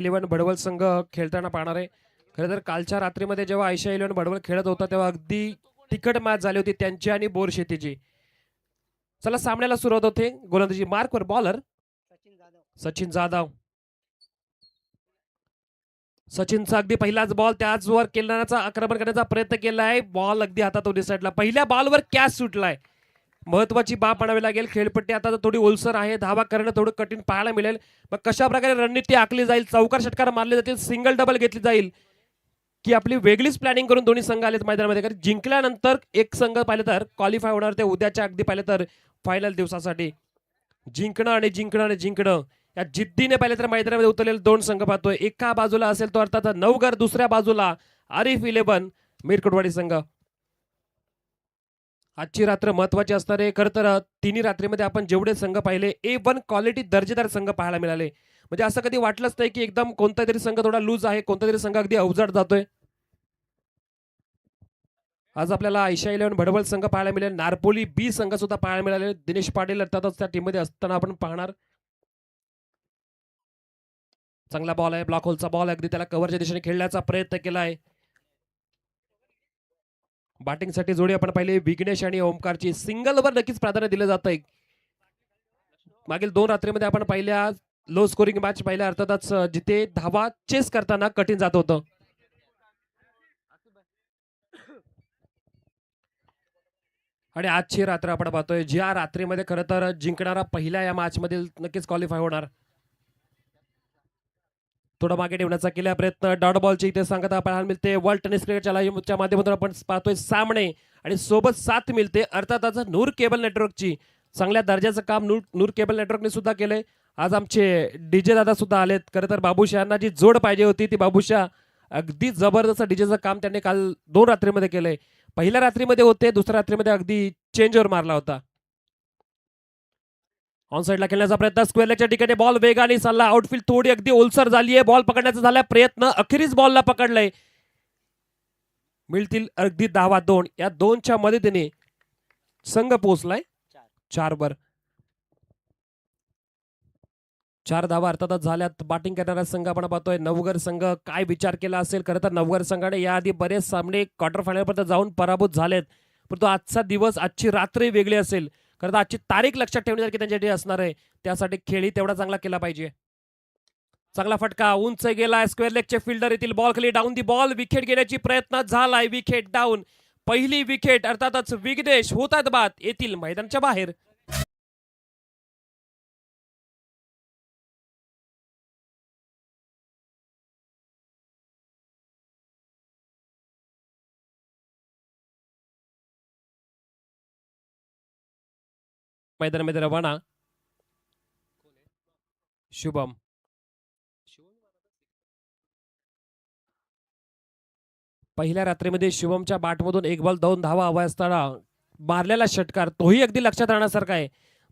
Eleven भडवल संघ खेळताना पाहणार आहे. खरं तर कालच्या रात्रीमध्ये जेव्हा आयशा इलेव्हन भडवल खेळत होता तेव्हा अगदी तिखट मॅच झाली होती त्यांची आणि बोरशेतीची. चला सामन्याला सुरुवात होते. गोलंदाजी मार्कवर बॉलर सचिन जाधव. सचिनचा अगदी पहिलाच बॉल त्याच वर केलनाचा आक्रमण करण्याचा प्रयत्न केला आहे. बॉल अगदी हातात दिसायला पहिल्या बॉलवर कॅच सुटलाय. महत्वाची बाब आणावी लागेल. खेळपट्टी आता थोडी ओलसर आहे. धावा करणं थोडं कठीण पाहायला मिळेल. मग कशा प्रकारे रणनीती आखली जाईल, चौकार षटकार मारले जातील, सिंगल डबल घेतली जाईल की आपली वेगळीच प्लॅनिंग करून दोन्ही संघ आलेत मैदानामध्ये. कारण जिंकल्यानंतर एक संघ पाहिलं तर क्वालिफाय होणार ते उद्याच्या अगदी पाहिलं तर फायनल दिवसासाठी. जिंकणं आणि जिंकणं आणि जिंकणं या जिद्दीने पाहिलं तर मैदानामध्ये उतरलेले दोन संघ पाहतोय. एका बाजूला असेल तो अर्थात नवघर, दुसऱ्या बाजूला आरिफ इलेव्हन मिरकुटवाडी संघ. आजची रात्र महत्वाची असणार आहे. खरं तर तिन्ही रात्रीमध्ये आपण जेवढे संघ पाहिले A1 क्वालिटी दर्जेदार संघ पाहायला मिळाले. म्हणजे असं कधी वाटलंच नाही की एकदम कोणता तरी संघ थोडा लूज आहे, कोणता तरी संघ अगदी अवजड जातोय. आज आपल्याला आयशा इलेव्हन भडवल संघ पाहायला मिळेल. नारपोली बी संघ सुद्धा पाहायला मिळाले. दिनेश पाटील अर्थातच त्या टीममध्ये असताना आपण पाहणार. चांगला बॉल आहे, ब्लॉक होलचा बॉल अगदी त्याला कव्हरच्या दिशेने खेळण्याचा प्रयत्न केला आहे. बॅटिंगसाठी जोडी आपण पाहिली विघ्नेश आणि ओमकारची. सिंगलवर नक्कीच प्राधान्य दिलं जात आहे. मागील 2 रात्रीमध्ये आपण पाहिल्या लो स्कोरिंग मॅच पाहिल्या अर्थातच जिथे धावा चेस करताना कठीण जात होतं. आणि आजची रात्र आपण पाहतोय ज्या रात्रीमध्ये खरं तर जिंकणारा पहिल्या या मॅच मध्ये नक्कीच क्वालिफाय होणार. थोडा मागे ठेवण्याचा केला प्रयत्न. डॉट बॉलची इथे सांगता पाहायला मिळते. वर्ल्ड टेनिस क्रिकेटच्या लाईव्हच्या माध्यमातून आपण पाहतोय सामने आणि सोबत साथ मिळते अर्थातच नूर केबल नेटवर्कची. चांगल्या दर्जाचं काम नूर केबल नेटवर्कने सुद्धा केलंय. आज आमचे डीजे दादा सुद्धा आलेत. खरं तर बाबूशहांना जी जोड पाहिजे होती ती बाबूशहा अगदी जबरदस्त डीजेचं काम त्यांनी काल 2 रात्रीमध्ये केलंय. पहिल्या रात्रीमध्ये होते, दुसऱ्या रात्रीमध्ये अगदी चेंजवर मारला होता. ऑन साईडला खेळण्याचा प्रयत्न, स्क्वेअर लेगच्या ठिकाणी बॉल वेगाने चालला. आउटफील्ड थोडी अगदी ओलसर झाली आहे. बॉल पकडण्याचा झाला प्रयत्न, अखेरीच बॉलला पकडलंय. मिळतील अगदी धावा 2. या 2च्या मदतीने संघ पोहोचलाय 4 वर. 4 धावा अर्थातच झाल्यात. बॅटिंग करणारा संघ आपण पाहतोय नवघर संघ. काय विचार केला असेल खरं तर नवघर संघाने याआधी बरेच सामने क्वार्टर फायनल पर्यंत जाऊन पराभूत झालेत. परंतु आजचा दिवस, आजची रात्र वेगळी असेल. खरं तर आजची तारीख लक्षात ठेवण्यासारखी त्यांच्यासाठी असणार आहे. त्यासाठी खेळही तेवढा चांगला केला पाहिजे. चांगला फटका उंच गेलाय. स्क्वेअर लेगचे फिल्डर येतील बॉल खाली. डाऊन दी बॉल, विकेट घेण्याची प्रयत्न झालाय. Wicket down. पहिली विकेट अर्थातच विघ्नेश होतात बाद येतील मैदानाच्या बाहेर. मैदानामध्ये रवाना शुभम. पहिल्या रात्रीमध्ये शुभमच्या बॅटमधून 1 बॉल 2 धावा हवा असताना मारलेला षटकार तोही अगदी लक्षात राहण्यासारखा आहे.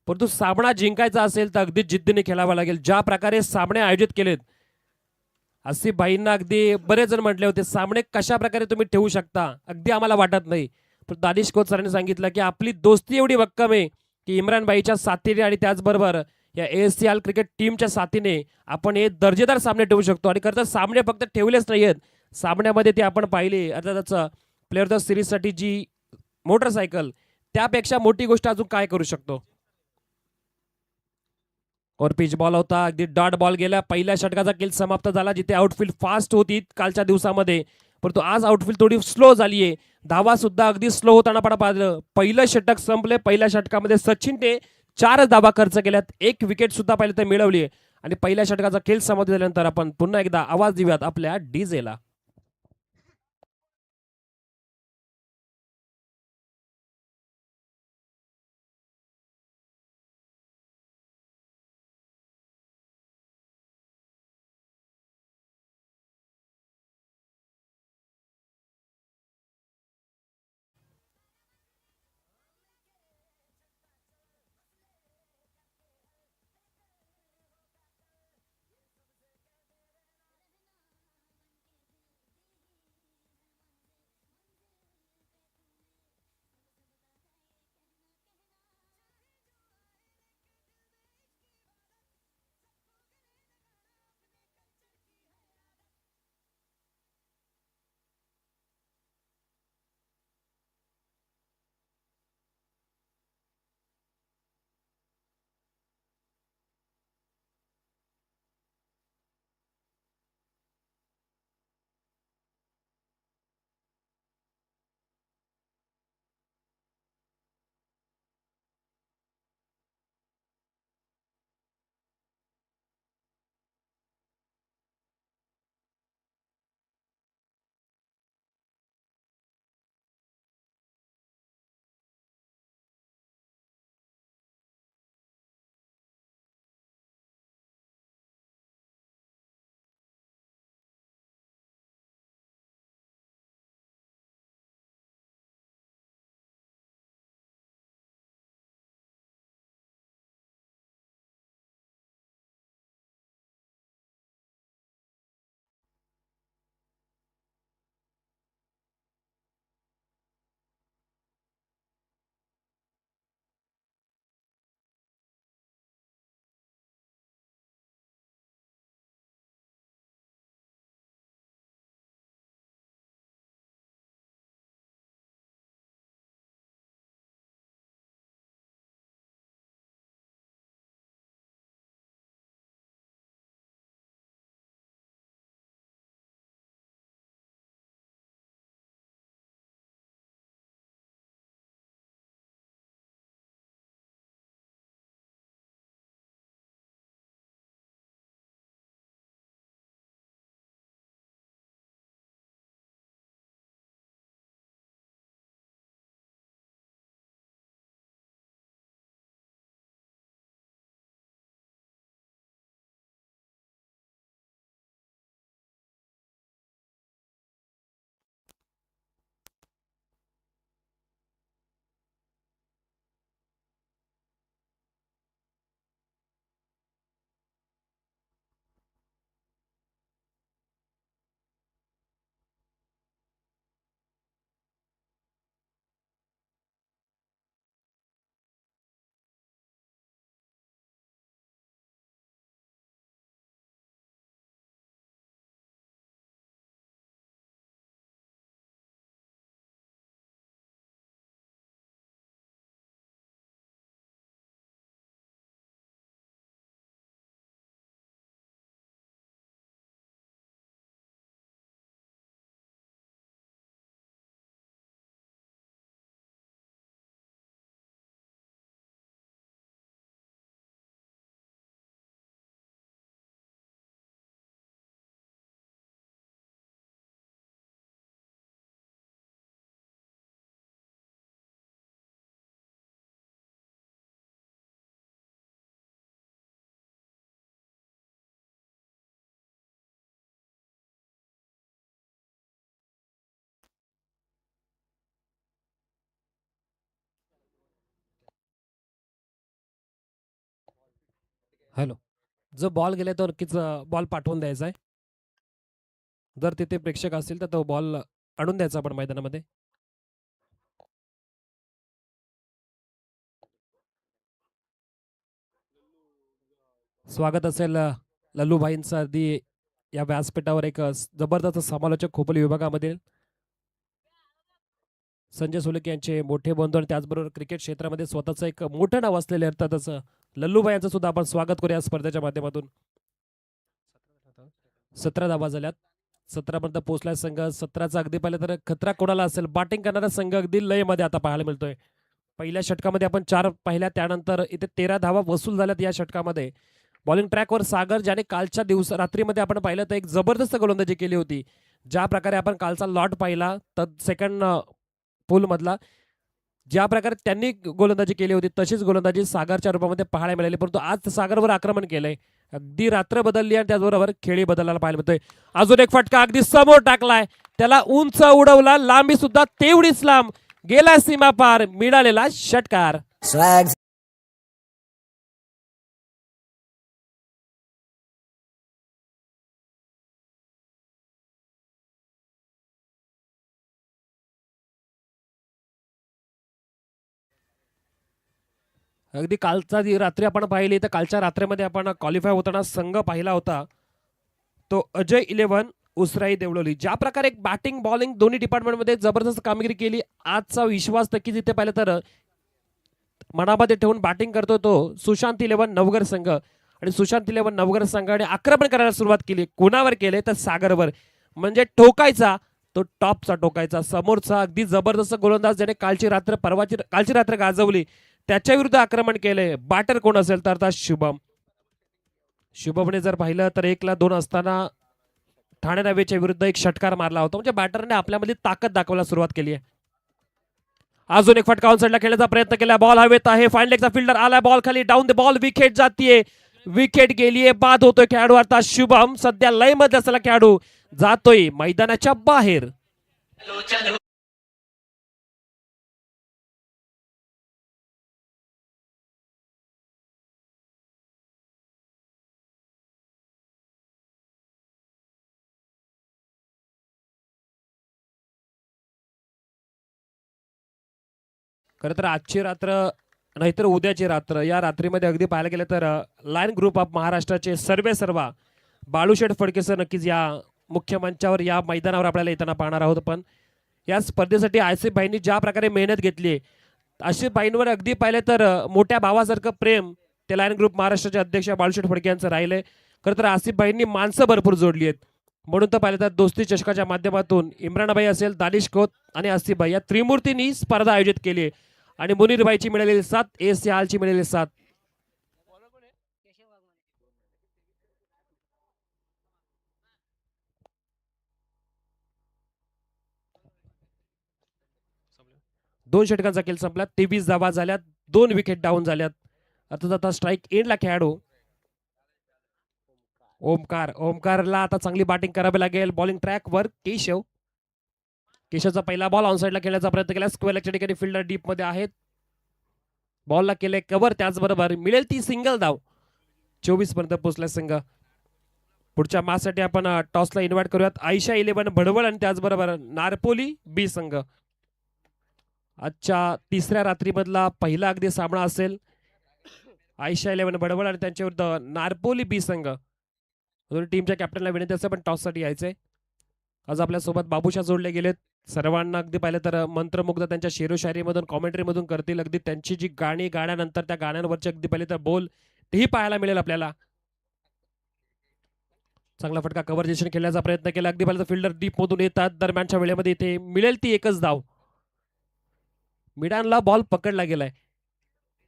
परंतु सामना जिंकायचा असेल तर अगदी जिद्दीने खेळावा लागेल. ज्या प्रकारे सामने आयोजित केलेत, आसिफ भाईंना अगदी बरेच जण म्हटले होते सामने कशा प्रकारे तुम्ही ठेवू शकता, अगदी आम्हाला वाटत नाही. पण दानिश कोच सरांनी सांगितलं की आपली दोस्ती एवढी भक्कम आहे की इम्रान भाईच्या साथीने आणि त्याचबरोबर या ASCL क्रिकेट टीमच्या साथीने आपण हे दर्जेदार सामने ठेवू शकतो. आणि खरं तर सामने फक्त ठेवलेच नाहीयेत, सामन्यामध्ये ते आपण पाहिले अर्थातच प्लेअर ऑफ द सिरीजसाठी जी मोटरसायकल, त्यापेक्षा मोठी गोष्ट अजून काय करू शकतो. और पिच बॉल होता अगदी डॉट बॉल गेला. पहिल्या षटकाचा खेळ समाप्त झाला जिथे आउटफील्ड फास्ट होती कालच्या दिवसामध्ये, परंतु आज आउटफील्ड थोडी स्लो झाली आहे. धावा सुद्धा अगदी स्लो होताना पाहिलं. पहिलं षटक संपले. पहिल्या षटकामध्ये सचिनने 4 धावा खर्च केल्यात. 1 विकेट सुद्धा पाहिलं तर मिळवली. आणि पहिल्या षटकाचा खेळ समाप्त झाल्यानंतर आपण पुन्हा एकदा आवाज देऊयात आपल्या डीजेला. हॅलो. जो बॉल गेलाय तो नक्कीच बॉल पाठवून द्यायचा आहे. जर तिथे प्रेक्षक असतील तर तो बॉल आणून द्यायचा आपण मैदानामध्ये. स्वागत असेल लल्लूभाईंचं अगदी या व्यासपीठावर एक जबरदस्त समालोचक खोपोली विभागामध्ये संजय सोलंकी यांचे मोठे बंधू आणि त्याचबरोबर क्रिकेट क्षेत्रामध्ये स्वतःचं एक मोठं नाव असलेले अर्थातच लल्लूभाई यांचं सुद्धा आपण स्वागत करूया स्पर्धेच्या माध्यमातून. 17 धावा झाल्यात. 17 पर्यंत पोहोचलाय संघ. 17चा अगदी पाहिलं तर खतरा कोणाला असेल. बॅटिंग करणारा संघ अगदी लयमध्ये आता पाहायला मिळतोय. पहिल्या षटकामध्ये आपण 4 पाहिल्या, त्यानंतर इथे 13 धावा वसूल झाल्यात या षटकामध्ये. बॉलिंग ट्रॅकवर सागर, ज्याने कालच्या रात्रीमध्ये आपण पाहिलं तर एक जबरदस्त गोलंदाजी केली होती. ज्या प्रकारे आपण कालचा लॉट पाहिला तर सेकंड पूल मधला, ज्या प्रकारे त्यांनी गोलंदाजी केली होती तशीच गोलंदाजी सागरच्या रूपामध्ये पाहायला मिळाली. परंतु आज सागरवर आक्रमण केलंय. अगदी रात्र बदलली आणि त्याचबरोबर खेळी बदलायला पाहायला मिळतोय. अजून एक फटका अगदी समोर टाकलाय, त्याला उंच उडवला, लांबी सुद्धा तेवढीच लांब, गेला सीमा पार, मिळालेला षटकार. अगदी कालचा रात्री आपण पाहिली तर कालच्या रात्रीमध्ये आपण क्वालिफाय होताना संघ पाहिला होता तो अजय 11 उसराई देवळोली. ज्या प्रकारे एक बॅटिंग बॉलिंग दोन्ही डिपार्टमेंटमध्ये जबरदस्त कामगिरी केली. आजचा विश्वास नक्कीच इथे पाहिलं तर मनामध्ये ठेवून बॅटिंग करतो तो सुशांत 11 नवगर संघ. आणि सुशांत 11 नवगर संघाने आक्रमण करायला सुरुवात केली. कोणावर केले तर सागरवर. म्हणजे ठोकायचा तो टॉपचा टोकायचा. समोरचा अगदी जबरदस्त गोलंदाज ज्याने कालची रात्र गाजवली त्याच्या विरुद्ध आक्रमण केले. बॅटर कोण असेल तर आता शुभमने जर पाहिलं तर 1-2 असताना ठाणे नवेच्या विरुद्ध एक षटकार मारला होता. म्हणजे बॅटरने आपल्यामध्ये ताकद दाखवायला सुरुवात केली आहे. अजून एक फटका ऑन साइडला खेळण्याचा प्रयत्न केला. बॉल हवेत आहे. फाईन लेगचा फिल्डर आला, बॉल खाली, डाऊन द बॉल, विकेट जातीये, विकेट गेलीये, बाद होतोय खेळाडू. आता शुभम सध्या लय मध्ये असलेला खेळाडू जातोय मैदानाच्या बाहेर. खरं तर आजची रात्र नाहीतर उद्याची रात्र, या रात्रीमध्ये अगदी पाहायला गेलं तर लायन ग्रुप ऑफ महाराष्ट्राचे सर्वा बाळूशेठ फडके सर नक्कीच या मुख्य मंचावर या मैदानावर आपल्याला येताना पाहणार आहोत. पण या स्पर्धेसाठी आसिफ भाईंनी ज्या प्रकारे मेहनत घेतली, आसिफ भाईंवर अगदी पाहिलं तर मोठ्या भावासारखं प्रेम ते लायन ग्रुप महाराष्ट्राचे अध्यक्ष बाळूशेठ फडके यांचं राहिलंय. खरं तर आसिफ भाईंनी माणसं भरपूर जोडली आहेत. म्हणून तर पाहिलं तर दोस्ती चषकाच्या माध्यमातून इम्रानभाई असेल, दानिश खोत आणि आसिफ भाई या त्रिमूर्तींनी स्पर्धा आयोजित केली आहे. आणि मुनीरबाईची मिळालेली 7, एस ची मिळालेली 7. दोन षटकांचा खेळ संपला. 23 धावा झाल्यात, 2 विकेट डाऊन झाल्यात. अर्थात आता स्ट्राईक एंडला खेळाडू ओमकारला आता चांगली बॅटिंग करावी लागेल. बॉलिंग ट्रॅकवर केशवचा पहिला बॉल ऑन साइडला खेळण्याचा प्रयत्न केला. स्क्वेअरच्या ठिकाणी फिल्डर डीप मध्ये आहेत. बॉलला केले कव्हर, त्याचबरोबर मिळेल ती सिंगल धाव. 24 पर्यंत पोहोचला संघ. पुढच्या मॅचसाठी आपण टॉसला इन्व्हाइट करूयात आयशा 11 भडवळ आणि त्याचबरोबर नारपोली बी संघ. आजच्या तिसऱ्या रात्रीमधला पहिला अगदी सामना असेल. आयशा 11 भडवळ आणि त्यांच्या विरुद्ध नारपोली बी संघ. टीमच्या कॅप्टनला विनंती असेल पण टॉससाठी यायचंय. आज आपल्यासोबत बाबूशा जोडले गेलेत. सर्वांना अगदी पाहिलं तर मंत्रमुग्ध त्यांच्या शेरोशायरीमधून कॉमेंट्रीमधून करतील. अगदी त्यांची जी गाणी गाण्यानंतर त्या गाण्यांवरचे अगदी पाहिले तर बोल तेही पाहायला मिळेल आपल्याला. चांगला फटका कव्हरजेशन खेळण्याचा प्रयत्न केला. अगदी पाहिलं तर फिल्डर डीप मधून येतात. दरम्यानच्या वेळेमध्ये इथे मिळेल ती एकच धाव. मिडानला बॉल पकडला गेलाय.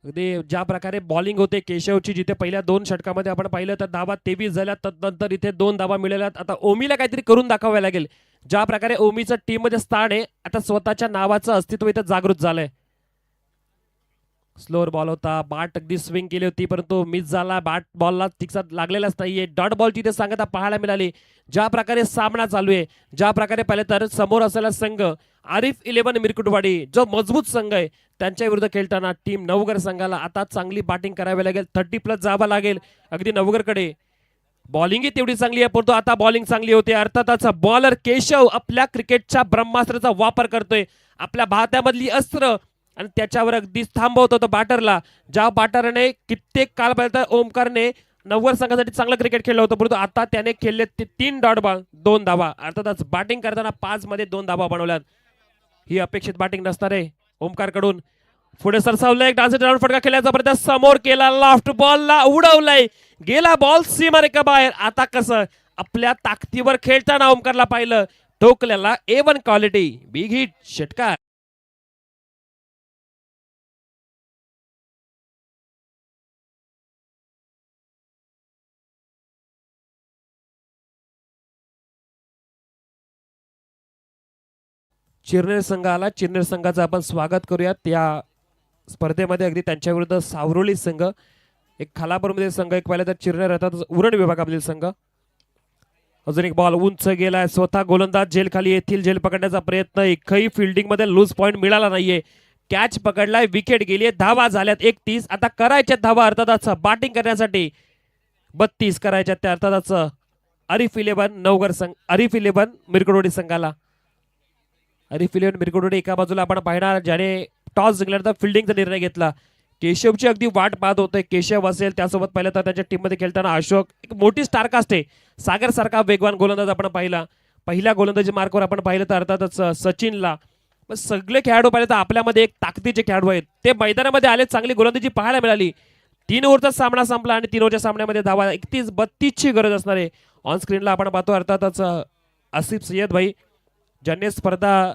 अगदी ज्या प्रकारे बॉलिंग होते केशवची, जिथे पहिल्या 2 षटकामध्ये आपण पाहिलं तर धावा 23 झाल्या, तदनंतर इथे 2 धावा मिळाल्यात. आता ओमीला काहीतरी करून दाखवावे लागेल. ज्या प्रकारे ओमीचं टीम मध्ये स्थान आहे, आता स्वतःच्या नावाचं अस्तित्व इथं जागृत झालंय. स्लोअर बॉल होता, बॅट अगदी स्विंग केली होती परंतु मिस झाला, बॅट बॉलला तिचा लागलेलाच नाहीये. डॉट बॉलची ते सांगता पाहायला मिळाली. ज्या प्रकारे सामना चालू आहे, ज्या प्रकारे पाहिलं तर समोर असलेला संघ आरिफ 11 मिरकुटवाडी जो मजबूत संघ आहे त्यांच्या विरुद्ध खेळताना टीम नवगर संघाला आता चांगली बॅटिंग करावी लागेल. 30+ जावं लागेल अगदी नवगरकडे. बॉलिंग तेवढी चांगली आहे परंतु आता बॉलिंग चांगली होते. अर्थातच बॉलर केशव आपल्या क्रिकेटच्या ब्रह्मास्त्राचा वापर करतोय. आपल्या भात्यामधली अस्त्र आणि त्याच्यावर अगदी थांबवतो तो बॅटरला. ज्या बॅटरने कित्येक काळ पर्यंत ओमकारने नव्वद संघासाठी चांगलं क्रिकेट खेळलं होतं परंतु आता त्याने खेळले 3 डॉट बॉल 2 धावा. अर्थातच बॅटिंग करताना 5 मध्ये 2 धावा बनवल्यात. ही अपेक्षित बॅटिंग नसणार आहे ओमकार कडून. पुढे सरसावलं एक डान्स राऊंड फटका खेळण्याचा प्रयत्न समोर केला. लॉफ्ट बॉलला उडवलाय. गेला बॉल सीमारेखा बाहेर. आता कसं आपल्या ताकदीवर खेळताना ओमकारला पाहिलं. ठोकल्याला A1 क्वालिटी बिग हिट षटकार. चिरनेर संघ आला. चिरनेर संघाचं आपण स्वागत करूयात या स्पर्धेमध्ये. अगदी त्यांच्या विरुद्ध सावरोली संघ, एक खालापूरमधील संघ, एक पाहिलं तर चिरनेर अर्थात उरण विभागामधील संघ. अजून एक बॉल उंच गेलाय. स्वतः गोलंदाज झेल खाली येथील झेल पकडण्याचा प्रयत्न. एकही फिल्डिंग मध्ये लूज पॉइंट मिळाला नाहीये. कॅच पकडलाय, विकेट गेली. धावा झाल्यात 31. आता करायच्या धावा अर्थातच बॅटिंग करण्यासाठी 32 करायच्या त्या अर्थातच आरिफ 11 नवगर संघ, आरिफ 11 मिरकुटवाडी संघाला. आरिफ 11 मिरकुटवाडी एका बाजूला आपण पाहणार ज्याने टॉस जिंकल्यानंतर फिल्डिंगचा निर्णय घेतला. केशवची अगदी वाट पाहत होते. केशव असेल त्यासोबत पाहिलं तर त्यांच्या टीम मध्ये खेळताना अशोक, एक मोठी स्टारकास्ट आहे. सागर सारखा वेगवान गोलंदाज आपण पाहिला. पहिल्या गोलंदाजी मार्कवर आपण पाहिलं तर अर्थातच सचिनला. सगळे खेळाडू पाहिले तर आपल्यामध्ये एक ताकदीचे खेळाडू आहेत. ते मैदानामध्ये आले, चांगली गोलंदाजी पाहायला मिळाली. 3 ओव्हरचा सामना संपला आणि 3 ओव्हरच्या सामन्यामध्ये धावा 31-32 ची गरज असणार आहे. ऑन स्क्रीनला आपण पाहतो अर्थातच आसिफ सय्यद भाई ज्यांनी स्पर्धा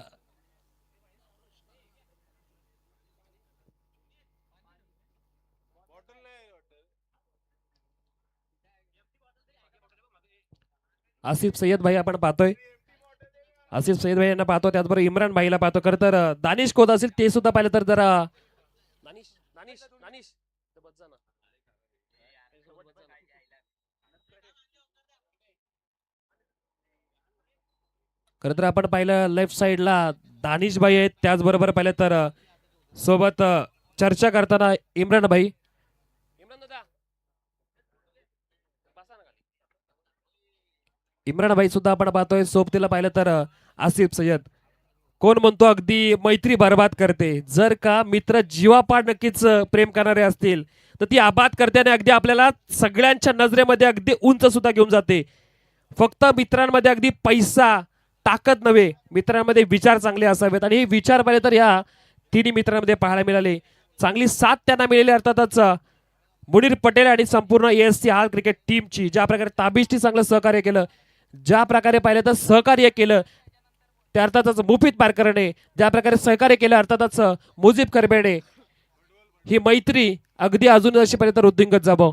आसिफ सय्यद भाई आपण पाहतोय. आसिफ सय्यद भाई यांना पाहतो. त्याचबरोबर इम्रान भाईला पाहतो. खरं तर दानिश कोद असेल ते सुद्धा पाहिलं तर जरा दानिश दानिश दानिश खरं तर आपण पाहिलं लेफ्ट साइडला दानिश भाई आहेत. त्याचबरोबर पाहिलं तर सोबत चर्चा करताना इम्रान भाई. इम्रान भाई सुद्धा आपण पाहतोय. सोबतीला पाहिलं तर आसिफ सय्यद. कोण म्हणतो अगदी मैत्री बर्बाद करते. जर का मित्र जीवापाड नक्कीच प्रेम करणारे असतील तर ती आबाद करते आणि अगदी आपल्याला सगळ्यांच्या नजरेमध्ये अगदी उंच सुद्धा घेऊन जाते. फक्त मित्रांमध्ये अगदी पैसा ताकद नव्हे, मित्रांमध्ये विचार चांगले असावेत आणि हे विचार पाहिले तर या तिन्ही मित्रांमध्ये पाहायला मिळाले. चांगली साथ त्यांना मिळाली अर्थातच मुनीर पटेल आणि संपूर्ण ASC हाल क्रिकेट टीमची. ज्या प्रकारे ताबिष्टी चांगलं सहकार्य केलं, ज्या प्रकारे पाहिलं तर सहकार्य केलं त्या अर्थातच मुफीत पारकरने, ज्या प्रकारे सहकार्य केलं अर्थातच मुजीब करबेडे, ही मैत्री अगदी अजून अशी पाहिजे तर वृद्धिंगत जावं.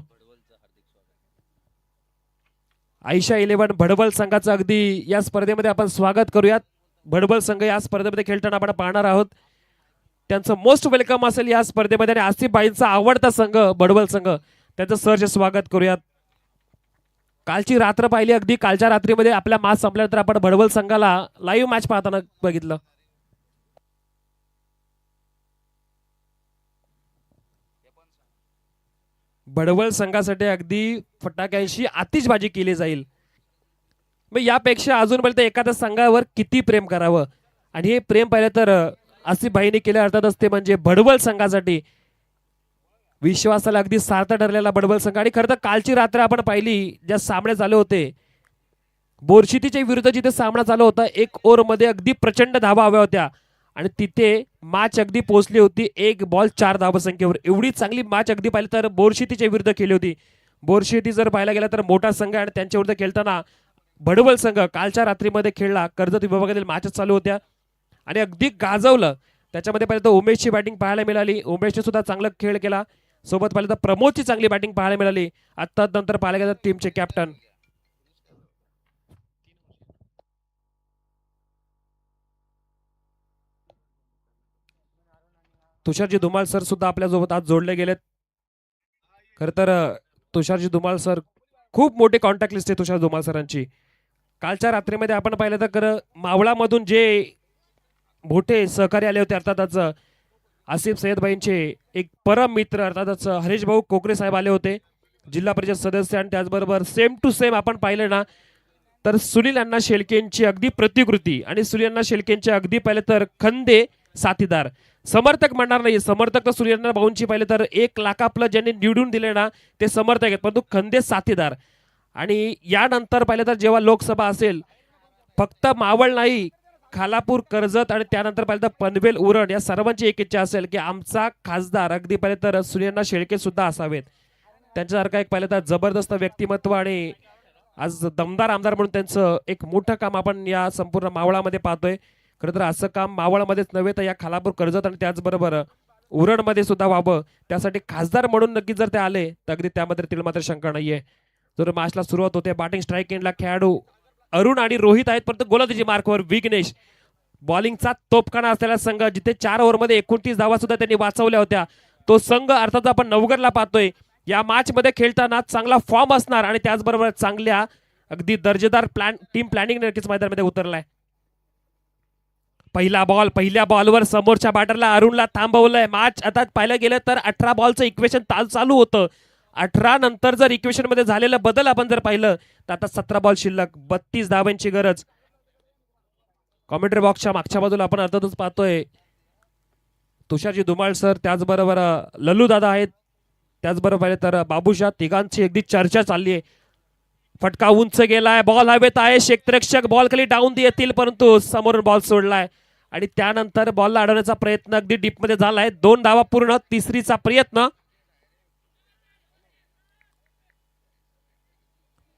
आयशा 11 भडबल संघाचं अगदी या स्पर्धेमध्ये आपण स्वागत करूयात. भडबल संघ या स्पर्धेमध्ये खेळताना आपण पाहणार आहोत. त्यांचं मोस्ट वेलकम असेल या स्पर्धेमध्ये आणि आसिफ भाईंचा आवडता संघ भडबल संघ, त्यांचं सहर्ष स्वागत करूयात. कालची रात्र पाहिली. अगदी कालच्या रात्रीमध्ये आपल्या मॅच संपल्यानंतर आपण भडबल संघाला लाईव्ह मॅच पाहताना बघितलं. भडबल संघासाठी अगदी फटाक्यांशी आतिषबाजी केली जाईल. मग यापेक्षा अजूनपर्यंत एखाद्या संघावर किती प्रेम करावं आणि हे प्रेम पाहिलं तर आसिफ भाईने केले अर्थातच ते म्हणजे भडबल संघासाठी. विश्वासाला अगदी सार्थ ठरलेला भडबल संघ. आणि खरं तर कालची रात्र आपण पाहिली ज्या सामने झाले होते बोरशितीच्या विरुद्ध जिथे सामना चालू होता, 1 ओव्हरमध्ये अगदी प्रचंड धावा हव्या होत्या आणि तिथे मॅच अगदी पोहोचली होती 1 बॉल 4 धावसंख्येवर. एवढी चांगली मॅच अगदी पाहिलं तर बोरशितीच्या विरुद्ध केली होती. बोरशिती जर पाहायला गेला तर मोठा संघ आणि त्यांच्या विरुद्ध खेळताना भडबल संघ कालच्या रात्रीमध्ये खेळला. कर्जत विभागातील मॅचेस चालू होत्या आणि अगदी गाजवलं. त्याच्यामध्ये पाहिलं तर उमेशची बॅटिंग पाहायला मिळाली. उमेशने सुद्धा चांगला खेळ केला. सोबत पाहिलं तर प्रमोदची चांगली बॅटिंग पाहायला मिळाली. आता नंतर पाहायला गेलं टीमचे कॅप्टन तुषारजी धुमाळ सर सुद्धा आपल्यासोबत आज जोडले गेलेत. खर तर तुषारजी धुमाळ सर खूप मोठी कॉन्टॅक्ट लिस्ट आहे तुषार धुमाळ सरांची. कालच्या रात्रीमध्ये आपण पाहिलं तर मावळामधून जे मोठे सहकारी आले होते अर्थातच आसिफ सय्यदभाईंचे एक परम मित्र अर्थातच हरीश भाऊ कोकरे साहेब आले होते, जिल्हा परिषद सदस्य. आणि त्याचबरोबर सेम टू सेम आपण पाहिलं ना तर सुनील अण्णा शेळकेंची अगदी प्रतिकृती आणि सुनील अण्णा शेळकेंचे अगदी पाहिलं तर खंदे साथीदार. समर्थक म्हणणार नाही, समर्थक तर सुनील अण्णा भाऊंची पाहिलं तर 1 लाखाप्लस ज्यांनी निवडून दिले ना ते समर्थक आहेत, परंतु खंदे साथीदार. आणि यानंतर पाहिलं तर जेव्हा लोकसभा असेल फक्त मावळ नाही, खालापूर, कर्जत आणि त्यानंतर पाहिलं तर पनवेल, उरण या सर्वांची एक इच्छा असेल की आमचा खासदार अगदी पाहिलं तर सुनील अण्णा शेळके सुद्धा असावेत. त्यांच्यासारखा एक पाहिलं तर जबरदस्त व्यक्तिमत्व आणि आज दमदार आमदार म्हणून त्यांचं एक मोठं काम आपण या संपूर्ण मावळामध्ये पाहतोय. खरं तर असं काम मावळमध्येच नव्हे तर या खालापूर, कर्जत आणि त्याचबरोबर उरणमध्ये सुद्धा व्हावं, त्यासाठी खासदार म्हणून नक्की जर ते आले तर अगदी त्यामध्ये तिला मात्र शंका नाहीये. जर मॅचला सुरुवात होते, बॅटिंग स्ट्राईक एंडला खेळाडू अरुण आणि रोहित आहेत, परंतु गोलंदाजी मार्कवर विघ्नेश. बॉलिंगचा तोपखाना असलेला संघ, जिथे 4 ओव्हरमध्ये 29 धावा सुद्धा त्यांनी वाचवल्या होत्या, तो संघ अर्थात आपण नवगडला पाहतोय. या मॅच मध्ये खेळताना चांगला फॉर्म असणार आणि त्याचबरोबर चांगल्या अगदी दर्जेदार टीम प्लॅनिंग नक्कीच मैदानामध्ये उतरलाय. पहिल्या बॉलवर समोरच्या बॅटरला अरुणला थांबवलंय. मॅच आता पाहिलं गेलं तर 18 बॉलचं इक्वेशन चालू होतं. 18 नंतर जर इक्वेशन मध्ये झालेला बदल आपण जर पाहिलं तर आता 17 बॉल शिल्लक, 32 धावांची गरज. कॉमेंट्री बॉक्सच्या मागच्या बाजूला आपण अर्थातच पाहतोय तुषारजी धुमाळ सर, त्याचबरोबर लल्लू दादा आहेत, त्याचबरोबर पाहिलं तर बाबूशा. तिघांची अगदी चर्चा चालली आहे. फटका उंच गेलाय, बॉल हवेत आहे, क्षेत्ररक्षक बॉल खाली डाऊन येतील, परंतु समोरून बॉल सोडलाय आणि त्यानंतर बॉलला अडवण्याचा प्रयत्न अगदी डीप मध्ये झालाय. 2 धावा पूर्ण, तिसरीचा प्रयत्न.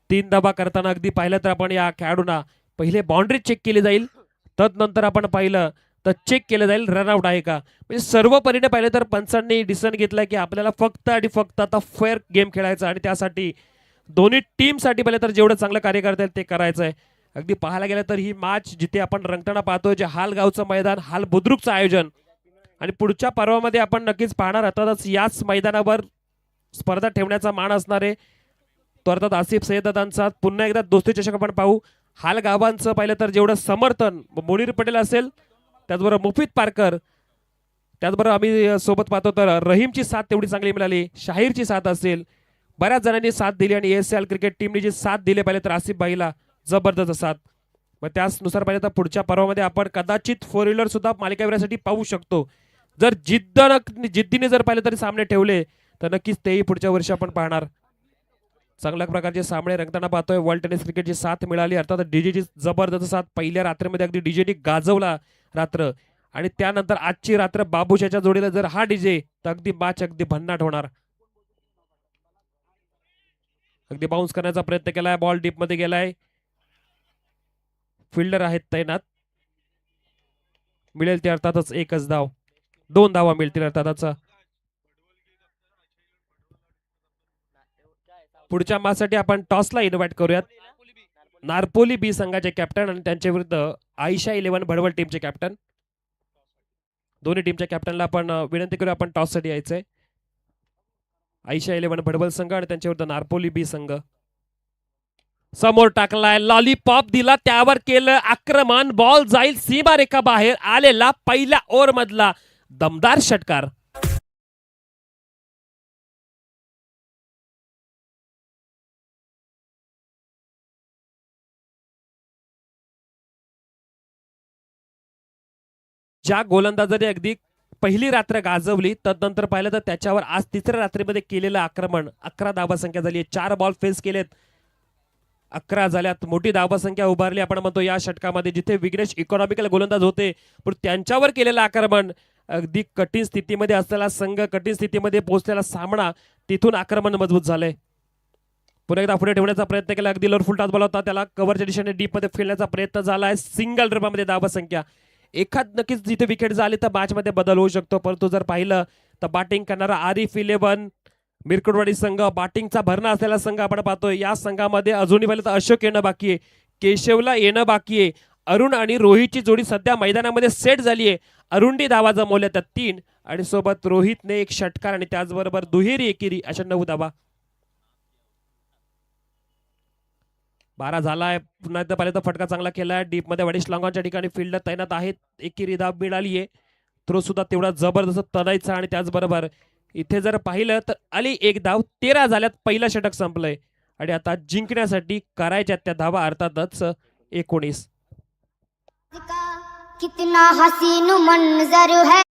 3 धावा करताना अगदी पाहिलं तर आपण या खेळाडूंना पहिले बाउंड्री चेक केली जाईल, तदनंतर आपण पाहिलं तर चेक केलं जाईल रनआउट आहे का. म्हणजे सर्व परीने पाहिलं तर पंचांनी डिसिजन घेतलाय की आपल्याला फक्त आणि फक्त आता फेअर गेम खेळायचा आणि त्यासाठी दोन्ही टीम साठी पाहिलं तर जेवढं चांगलं कार्य करता येईल ते करायचं आहे. अगदी पाहायला गेलं तर ही मॅच जिथे आपण रंगताना पाहतोय, जे हालगावचं मैदान, हाल बुद्रुकचं आयोजन आणि पुढच्या पर्वामध्ये आपण नक्कीच पाहणार अर्थातच याच मैदानावर स्पर्धा ठेवण्याचा मान असणार आहे. तो अर्थात आसिफ सय्यदांचा पुन्हा एकदा दोस्ती चषक आपण पाहू. हालगावांचं पाहिलं तर जेवढं समर्थन मुनीर पटेल असेल, त्याचबरोबर मुफीद पारकर, त्याचबरोबर आम्ही सोबत पाहतो तर रहीमची साथ तेवढी चांगली मिळाली, शाहीरची साथ असेल, बऱ्याच जणांनी साथ दिली आणि एसएल क्रिकेट टीमने जी साथ दिली पाहिजे तर आसिफ भाईला जबरदस्त साथ. मग त्यानुसार पाहिजे तर पुढच्या पर्वामध्ये आपण कदाचित 4 व्हीलर सुद्धा मालिकावीरासाठी पाहू शकतो. जर जिद्दीने जर पाहिले तरी सामने ठेवले तर नक्कीच तेही पुढच्या वर्षी आपण पाहणार. चांगल्या प्रकारचे सामने रंगताना पाहतोय. वर्ल्ड टेनिस क्रिकेटची साथ मिळाली, अर्थात डीजेची जबरदस्त साथ. पहिल्या रात्रीमध्ये अगदी डीजेनी गाजवला रात्र आणि त्यानंतर आजची रात्र बाबूशाच्या जोडीला जर हा डीजे तर अगदी मॅच अगदी भन्नाट होणार. अगदी बाउन्स करण्याचा प्रयत्न केलाय, बॉल डीप मध्ये गेलाय, फिल्डर आहेत तैनात. मिळेल ते अर्थातच एकच धाव, 2 धावा मिळतील अर्थातच. पुढच्या मॅचसाठी आपण टॉसला इन्व्हाइट करूयात नारपोली बी संघाचे कॅप्टन आणि त्यांच्या विरुद्ध आयशा 11 भडवल टीमचे कॅप्टन. दोन्ही टीमच्या कॅप्टनला आपण विनंती करूया आपण टॉस साठी यायचंय. आयशा 11 भडवल संघ आणि त्यांच्या विरुद्ध नारपोली बी संघ. समोर टाकलाय, लॉलीपॉप दिला, त्यावर केलं आक्रमण, बॉल जाईल सीमारेखा बाहेर. आलेला पहिल्या ओव्हर मधला दमदार षटकार. ज्या गोलंदाजाने अगदी पहिली रात्र गाजवली, तदनंतर पाहिलं तर त्याच्यावर आज तिसऱ्या रात्रीमध्ये केलेलं आक्रमण. 11 धावा संख्या झाली, 4 बॉल फेस केलेत, 11 झाल्यात. मोठी धावा संख्या उभारली आपण म्हणतो या षटकामध्ये, जिथे विघ्नेश इकॉनॉमिकल गोलंदाज होते पण त्यांच्यावर केलेलं आक्रमण. अगदी कठीण स्थितीमध्ये असलेला संघ, कठीण स्थितीमध्ये पोहोचलेला सामना, तिथून आक्रमण मजबूत झालंय. पुन्हा एकदा पुढे ठेवण्याचा प्रयत्न केला, अगदी लोअर फुल टॉस बॉल होता, त्याला कव्हरच्या दिशेने डीप मध्ये खेळण्याचा प्रयत्न झालाय. सिंगल ड्रपामध्ये धावा संख्या. एखाद नक्कीच जिथे विकेट झाली तर मॅच मध्ये बदल होऊ शकतो, परंतु जर पाहिलं तर बॅटिंग करणारा आरिफ 11 मिरकुटवाडी संघ, बॅटिंगचा भरणा असलेला संघ आपण पाहतोय. या संघामध्ये अजूनही पाहिलं तर अशोक येणं बाकी आहे, केशवला येणं बाकी आहे, अरुण आणि रोहितची जोडी सध्या मैदानामध्ये सेट झाली आहे. अरुणने धावा जमवल्या त्या 3 आणि सोबत रोहितने एक षटकार आणि त्याचबरोबर दुहेरी एकेरी अशा 9 धावा. 12 झालाय. पुन्हा एकदा पाहिलं तर फटका चांगला केलाय. डीप मध्ये वडिश लॉंगॉनच्या ठिकाणी फील्डर तैनात आहेत. एकेरी धाव मिळाली आहे. थ्रो सुद्धा तेवढा जबरदस्त तणायचा आणि त्याचबरोबर इथे जर पाहिलं तर आली एक धाव. 13 झाल्यात. पहिलं षटक संपलंय आणि आता जिंकण्यासाठी करायच्या त्या धावा अर्थातच 19. कितना हसीन मंजर है.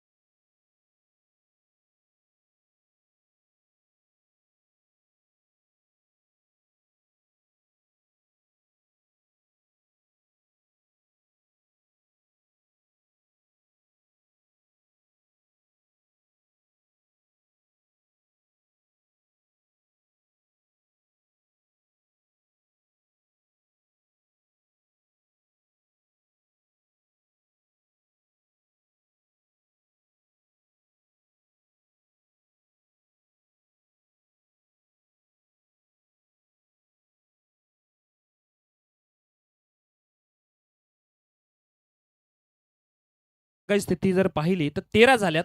काही स्थिती जर पाहिली तर 13 झाल्यात.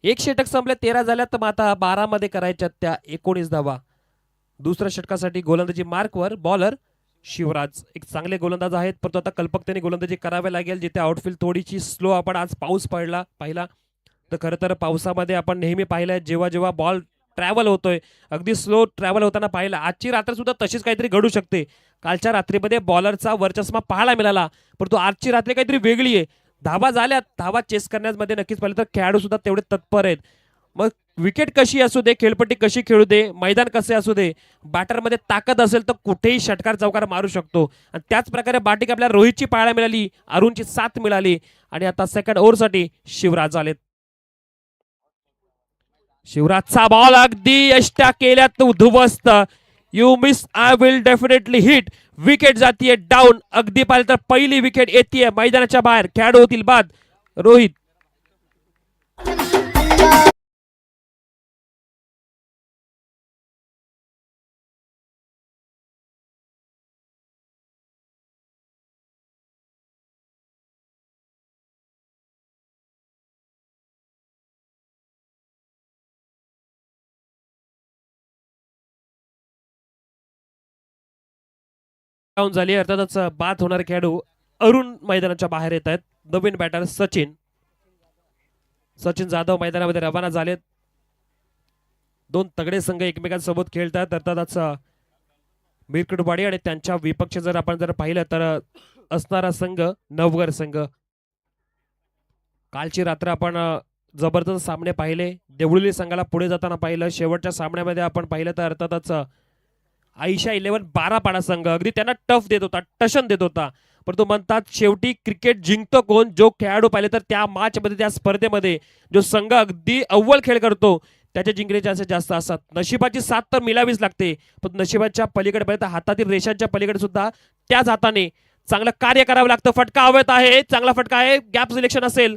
एक षटक संपले. 13 झाल्यात. तर मग आता 12 मध्ये करायच्या त्या 19 धावा. दुसऱ्या षटकासाठी गोलंदाजी मार्कवर बॉलर शिवराज एक चांगले गोलंदाज आहेत, परंतु आता कल्पकतेने गोलंदाजी करावी लागेल. जिथे आउटफील्ड थोडीशी स्लो आपण आज पाऊस पाहिला तर खरं तर पावसामध्ये आपण नेहमी पाहिलंय जेव्हा जेव्हा बॉल ट्रॅव्हल होतोय अगदी स्लो ट्रॅव्हल होताना पाहिलं. आजची रात्र सुद्धा तशीच काहीतरी घडू शकते. कालच्या रात्रीमध्ये बॉलरचा वर्चस्व पाहायला मिळाला, परंतु आजची रात्री काहीतरी वेगळी आहे. धावा झाल्यात. धावा चेस करण्यामध्ये नक्कीच पाहिलं तर खेळाडू सुद्धा तेवढे तत्पर आहेत. मग विकेट कशी असू दे, खेळपट्टी कशी खेळू दे, मैदान कसे असू दे, बॅटरमध्ये ताकद असेल तर कुठेही षटकार चौकार मारू शकतो. आणि त्याच प्रकारे बॅटिंग आपल्याला रोहितची पाहायला मिळाली, अरुणची साथ मिळाली आणि आता सेकंड ओव्हरसाठी शिवराज आलेत. शिवराजचा बॉल अगदी यष्टा केल्यात उद्ध्वस्त. You miss I will definitely hit. Wicket जातीये डाऊन. अगदी पाहिलं तर पहिली विकेट येते मैदानाच्या बाहेर. खेळाडू होतील बाद. रोहित डाऊन झाली. अर्थातच बाद होणारे खेळाडू अरुण मैदानाच्या बाहेर येत आहेत. नवीन बॅटर सचिन जाधव मैदानामध्ये रवाना झालेत. दोन तगडे संघ एकमेकांसोबत खेळतात. अर्थातच मिरकुटवाडी आणि त्यांच्या विपक्ष जर आपण पाहिलं तर असणारा संघ नवघर संघ. कालची रात्र आपण जबरदस्त सामने पाहिले. देवळुली संघाला पुढे जाताना पाहिलं. शेवटच्या सामन्यामध्ये आपण पाहिलं तर अर्थातच आयशा 11 12 संघ अगदी त्यांना टफ देत होता, टशन देत होता. परंतु म्हणतात शेवटी क्रिकेट जिंकतो कोण? जो खेळाडू पाहिले तर त्या मॅच मध्ये त्या स्पर्धेमध्ये जो संघ अगदी अव्वल खेळ करतो त्याचे जिंकण्याचे चान्सेस जास्त असतात. नशिबाची साथ तर मिळावीच लागते, पण नशिबाच्या पलीकडे पाहिजे तर हातातील रेषांच्या पलीकडे सुद्धा त्याच हाताने चांगलं कार्य करावं लागतं. फटका हवेत आहे, चांगला फटका आहे. गॅप सिलेक्शन असेल.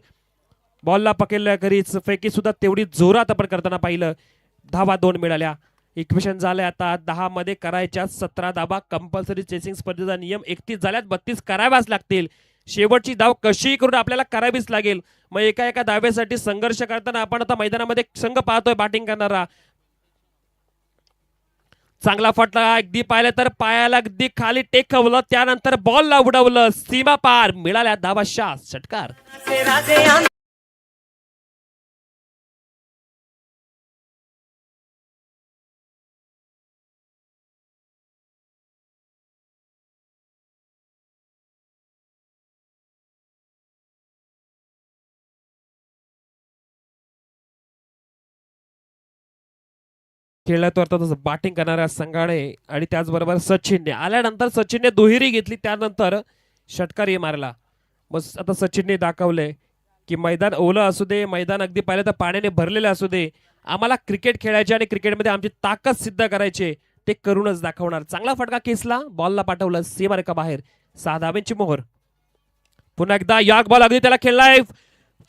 बॉलला पकडल्या घरीच फेकी सुद्धा तेवढी जोरात आपण करताना पाहिलं. धावा 2 मिळाल्या. इक्वेशन झाले. आता 10 मध्ये करायच्या 17 धावा. कंपल्सरी चेसिंग स्पर्धेचा नियम 31 झाल्यात. 32 कराव्याच लागतील. शेवटची धाव कशी करून आपल्याला करावीच लागेल. मग एका धावेसाठी संघर्ष करताना आपण आता मैदानामध्ये संघ पाहतोय बॅटिंग करणारा. चांगला फटका अगदी पाहिलं तर पायाला अगदी खाली टेकवलं, त्यानंतर बॉलला उडवलं. सीमा पार. मिळाल्या धावा. शास षटकार. खेळला तो अर्थातच बॅटिंग करणाऱ्या संघाने आणि त्याचबरोबर सचिनने आल्यानंतर सचिनने दुहेरी घेतली, त्यानंतर षटकारही मारला. बस आता सचिनने दाखवलंय की मैदान ओलं असू दे, मैदान अगदी पाहिलं तर पाण्याने भरलेलं असू दे, आम्हाला क्रिकेट खेळायचे आणि क्रिकेटमध्ये आमची ताकद सिद्ध करायची, ते करूनच दाखवणार. चांगला फटका खेचला, बॉलला पाठवलं सीमारेखा बाहेर. 6 धावांची मोहर. पुन्हा एकदा याक बॉल अगदी त्याला खेळलाय.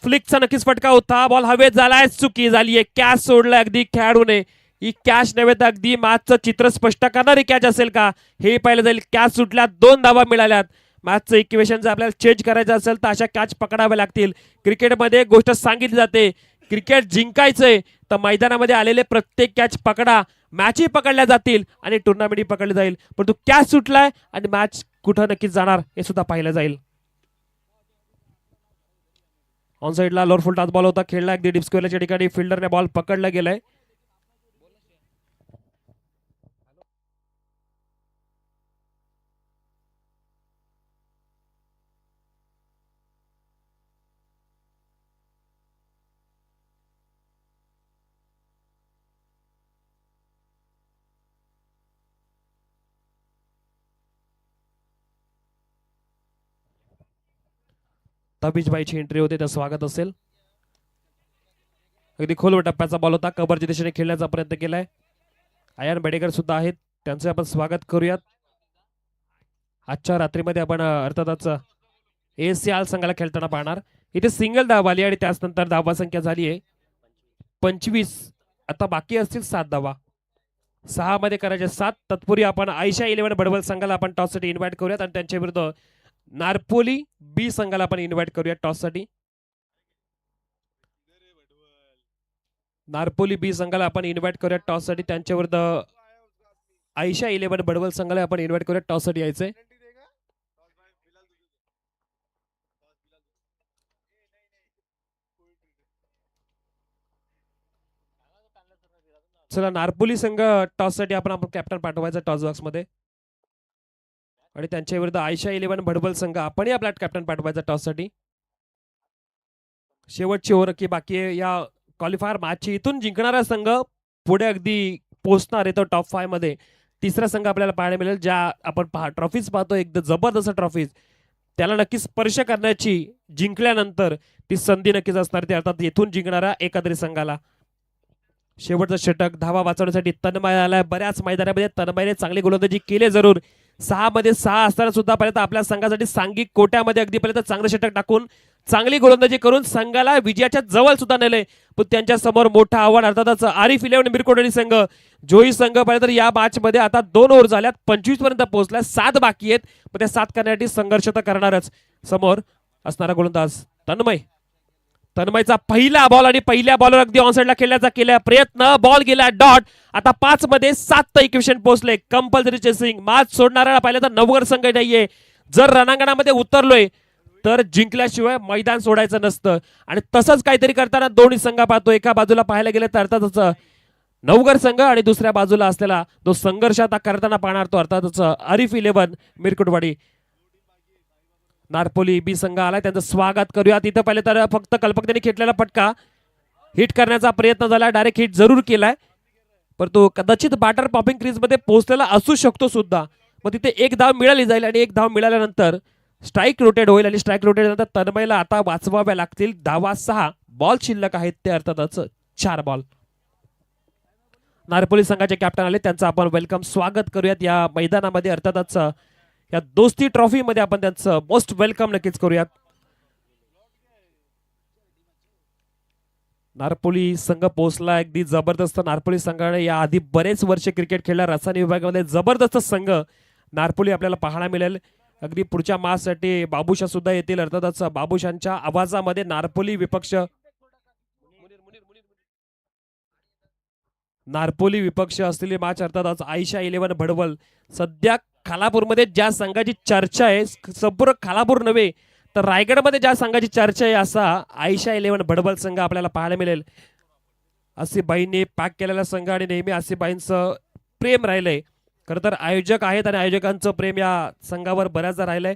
फ्लिकचा नक्कीच फटका होता. बॉल हवेत झालाय. चुकी झालीये. कॅच सोडलाय अगदी खेळाडूने. ही कॅच नव्हे तर अगदी मॅचचं चित्र स्पष्ट करणारी कॅच असेल का हे पाहिलं जाईल. कॅच सुटल्या. 2 धावा मिळाल्यात. मॅचचं इक्वेशन जर आपल्याला चेंज करायचं असेल तर अशा कॅच पकडाव्या लागतील. क्रिकेटमध्ये एक गोष्ट सांगितली जाते, क्रिकेट जिंकायचंय तर मैदानामध्ये आलेले प्रत्येक कॅच पकडा. मॅचही पकडल्या जातील आणि टुर्नामेंटही पकडली जाईल, परंतु कॅच सुटलाय आणि मॅच कुठं नक्कीच जाणार हे सुद्धा पाहिलं जाईल. ऑन साइडला लोअर फुल टॉस बॉल होता, खेळला अगदी डीप स्क्वेअरच्या ठिकाणी, फिल्डरने बॉल पकडला गेलाय. तबीजबाईची एंट्री होते, तर स्वागत असेल. अगदी खोलवर टप्प्याचा बॉल होता, कबरच्या दिशेने खेळण्याचा प्रयत्न केलाय. आयन बेडेकर सुद्धा आहेत, त्यांचे आपण स्वागत करूयात. आजच्या रात्रीमध्ये आपण अर्थातच ACL संघाला खेळताना पाहणार. इथे सिंगल धाव आली आणि त्यानंतर धावा संख्या झाली आहे 25. आता बाकी असतील 7 धावा, 6 मध्ये करायचे 7. तत्पूर्वी आपण आयशा 11 बडवल संघाला आपण टॉससाठी इन्व्हाइट करूयात आणि त्यांच्या विरुद्ध नारपोली बी संघाला आपण इन्व्हाइट करूया टॉससाठी. नारपोली बी संघाला आपण इन्व्हाइट करूया टॉससाठी, त्यांच्या विरुद्ध आयशा 11 बडवल संघाला आपण इन्व्हाइट करूया टॉससाठी यायचंय. चला, नारपोली संघ टॉससाठी आपण कॅप्टन पाठवायचा टॉस बॉक्स मध्ये आणि त्यांच्या विरुद्ध आयशा 11 बडवल संघ आपणही आपला कॅप्टन पाठवायचा टॉससाठी. शेवटची ओव्हर की बाकी आहे या क्वालिफायर मॅचची. इथून जिंकणारा संघ पुढे अगदी पोहोचणार आहे तो टॉप 5 मध्ये. तिसरा संघ आपल्याला पाहायला मिळेल. ज्या आपण ट्रॉफीज पाहतो एकदम जबरदस्त ट्रॉफीज, त्याला नक्की स्पर्श करण्याची जिंकल्यानंतर ती संधी नक्कीच असणार ती अर्थात येथून जिंकणारा एकादरी संघाला. शेवटचं षटक धावा वाचवण्यासाठी तन्मय आलाय. बऱ्याच मैदानामध्ये तन्मयने चांगली गोलंदाजी केली जरूर. 6 मध्ये 6 असताना सुद्धा पर्यंत आपल्या संघासाठी सांघिक कोट्यामध्ये अगदी पर्यंत चांगलं षटक टाकून चांगली गोलंदाजी करून संघाला विजयाच्या जवळ सुद्धा नेले. पण त्यांच्या समोर मोठं आव्हान अर्थातच आरिफ 11 मिरकोडणी संघ. जोई संघ पर्यंत या मॅच मध्ये आता 2 ओव्हर झाल्यात, 25 पर्यंत पोहोचल्या, 7 बाकी आहेत. पण त्या 7 करण्यासाठी संघर्ष तर करणारच. समोर असणारा गोलंदाज तन्मय. तन्मयचा पहिला बॉल आणि पहिल्या बॉलवर अगदी ऑनसाइडला खेळण्याचा केला प्रयत्न, बॉल गेला डॉट. आता 5 मध्ये 7 इक्वेशन पोहोचले. Compulsory chasing. मॅच सोडणारा पाहिलं तर नवगर संघ नाहीये. जर रणांगणामध्ये उतरलोय तर जिंकल्याशिवाय मैदान सोडायचं नसतं आणि तसंच काहीतरी करताना दोन्ही संघ पाहतो. एका बाजूला पाहायला गेलं तर अर्थातच नवगर संघ आणि दुसऱ्या बाजूला असलेला जो संघर्ष आता करताना पाहणार तो अर्थातच आरिफ 11 मिरकुटवाडी. नारपोली बी संघ आलाय, त्यांचं स्वागत करूया. तिथं पहिले तर फक्त कल्पकतेने खेळलेला फटका हिट करण्याचा प्रयत्न झाला, डायरेक्ट हिट जरूर केलाय, परंतु कदाचित बॅटर पॉपिंग क्रीज मध्ये पोहोचलेला असू शकतो सुद्धा. मग तिथे एक धाव मिळाली जाईल आणि एक धाव मिळाल्यानंतर स्ट्राईक रोटेट होईल आणि स्ट्राईक रोटेट नंतर तन्मयला आता वाचवाव्या लागतील धावा. 6 बॉल शिल्लक आहेत ते अर्थातच 4 बॉल. नारपोली संघाचे कॅप्टन आले, त्यांचं आपण वेलकम स्वागत करूयात या मैदानामध्ये. अर्थातच या दोस्ती ट्रॉफी मध्ये आपण त्यांचं मोस्ट वेलकम नक्कीच करूयात. नारपोली संघ पोहोचला अगदी जबरदस्त. नारपोली संघाने या आधी बरेच वर्ष क्रिकेट खेळला. रसायन विभागामध्ये जबरदस्त संघ नारपोली आपल्याला पाहायला मिळेल. अगदी पुढच्या मॅचसाठी बाबूशा सुद्धा येतील. अर्थातच बाबूशांच्या आवाजामध्ये नारपोली विपक्ष असलेली मॅच अर्थातच आयशा 11 भडवल. सध्या खालापूरमध्ये ज्या संघाची चर्चा आहे, संपूर्ण खालापूर नव्हे तर रायगडमध्ये ज्या संघाची चर्चा आहे असा आयशा 11 भडवल संघ आपल्याला पाहायला मिळेल. आसिफबाईंनी पॅक केलेला संघ आणि नेहमी आसिफबाईंचं प्रेम राहिलंय. खरं तर आयोजक आहेत आणि आयोजकांचं प्रेम या संघावर बऱ्याचदा राहिलंय.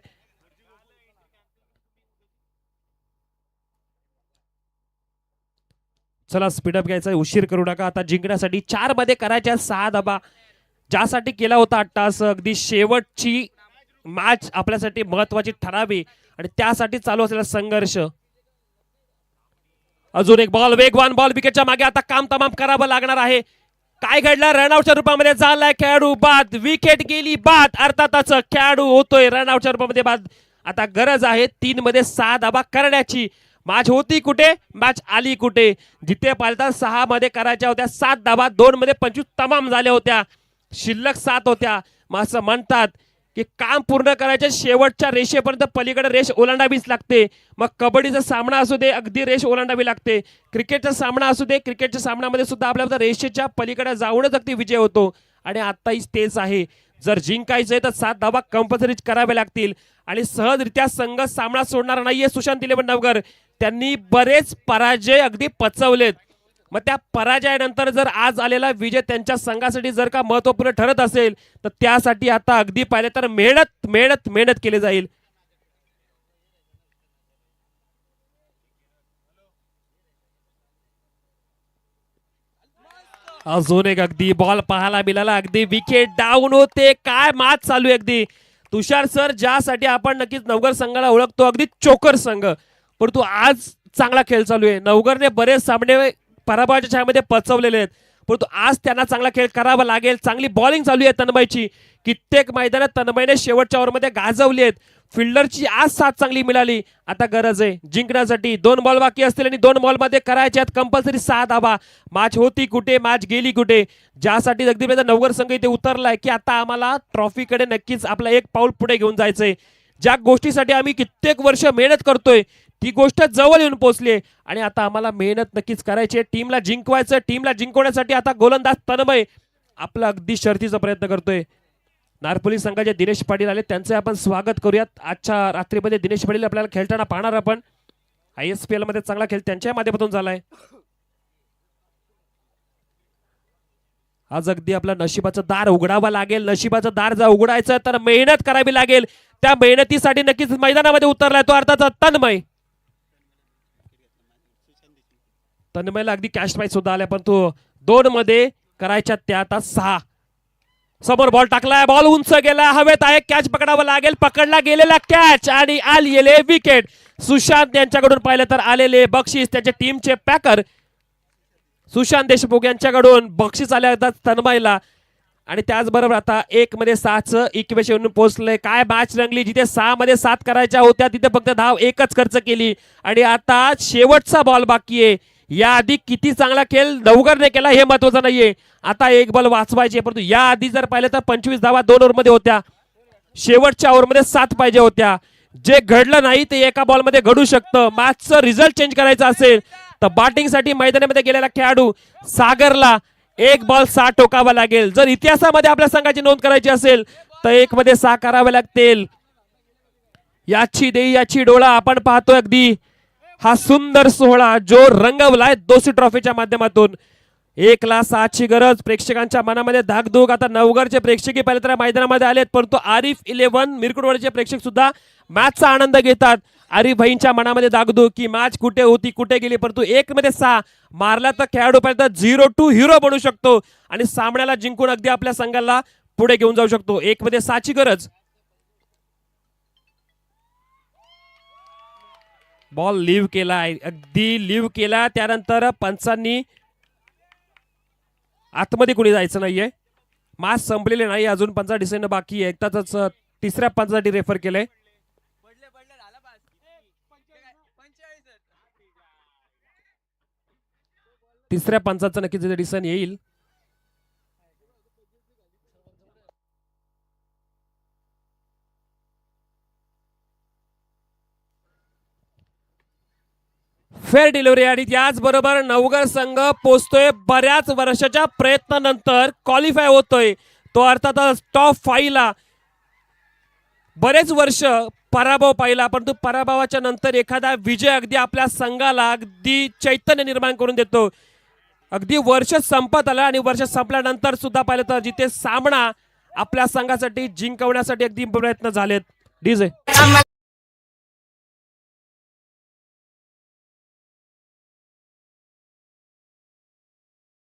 चला स्पीडअप घ्यायचा, उशीर करू नका. आता जिंकण्यासाठी 4 मध्ये करायच्या 6 धावा ज्यासाठी केला होता अट्टास. अगदी शेवटची मॅच आपल्यासाठी महत्वाची ठरावी आणि त्यासाठी चालू असलेला संघर्ष. अजून एक बॉल, वेगवान बॉल विकेटच्या मागे. आता काम तमाम करावं लागणार आहे. काय घडलं, रनआउटच्या रूपामध्ये झालाय खेळाडू बाद, विकेट गेली बाद. अर्थातच खेळाडू होतोय रनआउटच्या रूपामध्ये बाद. आता गरज आहे 3 मध्ये 6 धावा करण्याची. मॅच होती कुठे, मॅच आली कुठे. जिथे पालता 6 मध्ये करायच्या होत्या 7 धावा, 2 मध्ये 25 तमाम झाल्या होत्या, शिल्लक 7 होत्या. मग असं म्हणतात की काम पूर्ण करायच्या शेवटच्या रेषेपर्यंत पलीकडे रेष ओलांडावीच लागते. मग कबड्डीचा सामना असू दे अगदी रेष ओलांडावी लागते. क्रिकेटचा सामना असू दे क्रिकेटच्या सामन्यामध्ये सुद्धा आपल्याला रेषेच्या पलीकडे जाऊनच अगदी विजय होतो. आणि आताही तेच आहे. जर जिंकायचंय तर 7 धावा कंपल्सरी करावे लागतील आणि सहजरित्या संघ सामना सोडणार नाहीये. सुशांत इलेव्हन नवघर त्यांनी बरेच पराजय अगदी पचवलेत. मग त्या पराजयानंतर जर आज आलेला विजय त्यांच्या संघासाठी जर का महत्त्वपूर्ण ठरत असेल तर त्यासाठी आता अगदी पाहिले तर मेहनत मेहनत मेहनत केली जाईल. अजून एक अगदी बॉल पाहायला मिळाला. अगदी विकेट डाऊन होते. काय मॅच चालू आहे अगदी. तुषार सर ज्यासाठी आपण नक्कीच नवघर संघाला ओळखतो अगदी चोकर संघ, परंतु आज चांगला खेळ चालू आहे. नवघरने बरेच सामने पराभवाच्या छायामध्ये पचवलेले आहेत, परंतु आज त्यांना चांगला खेळ करावा लागेल. चांगली बॉलिंग चालू आहे तन्मयची. कित्येक मैदानात तन्मयने शेवटच्या ओव्हरमध्ये गाजवली आहेत. फिल्डरची आज साथ चांगली मिळाली. आता गरज आहे जिंकण्यासाठी. 2 बॉल बाकी असतील आणि 2 बॉलमध्ये करायचे आहेत कंपल्सरी 6 धावा. मॅच होती कुठे, मॅच गेली कुठे, ज्यासाठी अगदी नवघर संघ इथे उतरलाय की आता आम्हाला ट्रॉफीकडे नक्कीच आपला एक पाऊल पुढे घेऊन जायचंय. ज्या गोष्टीसाठी आम्ही कित्येक वर्ष मेहनत करतोय ती गोष्ट जवळ येऊन पोहोचली आणि आता आम्हाला मेहनत नक्कीच करायची आहे. टीमला जिंकवायचं. टीमला जिंकवण्यासाठी आता गोलंदाज तन्मय आपला अगदी शर्तीचा प्रयत्न करतोय. नारपोली संघाचे दिनेश पाटील आले, त्यांचे आपण स्वागत करूयात. आजच्या रात्रीमध्ये दिनेश पाटील आपल्याला खेळताना पाहणार आपण. ISPL मध्ये चांगला खेळ त्यांच्या माध्यमातून झालाय. आज अगदी आपला नशिबाचं दार उघडावं लागेल. नशिबाचं दार जर उघडायचं तर मेहनत करावी लागेल. त्या मेहनतीसाठी नक्कीच मैदानामध्ये उतरलाय तो अर्थात तन्मय. तन्मयला अगदी कॅश प्राइस सुद्धा आल्या, पण तो 2 मध्ये करायच्या त्या आता 6. समोर बॉल टाकलाय. बॉल उंच गेला, हवेत आहे. कॅच पकडावा लागेल. पकडला गेलेला कॅच आणि आलेले विकेट. सुशांत यांच्याकडून पाहिलं तर आलेले बक्षीस त्यांच्या टीमचे पॅकर सुशांत देशमुख यांच्याकडून बक्षीस आले तन्मयला. आणि त्याचबरोबर आता 1 मध्ये 6चं इक्वेशन पोहोचलंय. काय मॅच रंगली. जिथे 6 मध्ये 7 करायच्या होत्या तिथे फक्त धाव 1च खर्च केली आणि आता शेवटचा बॉल बाकी आहे. याआधी किती चांगला खेळ नवघरने केला हे महत्वाचं नाहीये. आता 1 बॉल वाचवायचे, परंतु याआधी जर पाहिलं तर 25 धावा 2 ओव्हरमध्ये होत्या. शेवटच्या ओव्हरमध्ये 7 पाहिजे होत्या. जे घडलं नाही ते एका बॉलमध्ये घडू शकतं. मॅचचं रिझल्ट चेंज करायचा असेल तर बॅटिंगसाठी मैदानामध्ये गेलेला खेळाडू सागरला 1 बॉल 6 टोकावा लागेल. जर इतिहासामध्ये आपल्या संघाची नोंद करायची असेल तर 1 मध्ये 6 करावे लागतील. याची देई याची डोळा आपण पाहतोय अगदी हा सुंदर सोहळा जो रंगवलाय दोषी ट्रॉफीच्या माध्यमातून. 1,06ची गरज. प्रेक्षकांच्या मनामध्ये धाकधूक. आता नवघरचे प्रेक्षकही पहिले तर मैदानामध्ये आलेत, परंतु आरिफ 11 मिरकुटवाडीचे प्रेक्षक सुद्धा मॅचचा आनंद घेतात. आरिफ भाईंच्या मनामध्ये धाकधूक की मॅच कुठे होती कुठे गेली, परंतु 1 मध्ये 6 मारला तर खेळाडू पर्यंत 0 to हिरो बनू शकतो आणि सामन्याला जिंकून अगदी आपल्या संघाला पुढे घेऊन जाऊ शकतो. 1 मध्ये 6ची गरज. बॉल लिव्ह केला, अगदी लिव्ह केला. त्यानंतर पंचांनी आतमध्ये कुणी जायचं नाहीये. मॅच संपलेले नाही अजून. 15 डिसेंबर बाकी आहे. एकदाच 3ऱ्या पंचासाठी रेफर केलंय. 3ऱ्या पंचाचं नक्कीच डिसिजन येईल. फेअर डिलिव्हरी आणि त्याचबरोबर नवघर संघ पोहोचतोय बऱ्याच वर्षाच्या प्रयत्नानंतर क्वालिफाय होतोय. तो अर्थातच टॉप 5 ला. बरेच वर्ष पराभव पाहिला, परंतु पराभवाच्या नंतर एखादा विजय अगदी आपल्या संघाला अगदी चैतन्य निर्माण करून देतो. अगदी वर्ष संपत आलं आणि वर्ष संपल्यानंतर सुद्धा पाहिलं तर जिथे सामना आपल्या संघासाठी जिंकवण्यासाठी अगदी प्रयत्न झालेत. डीजे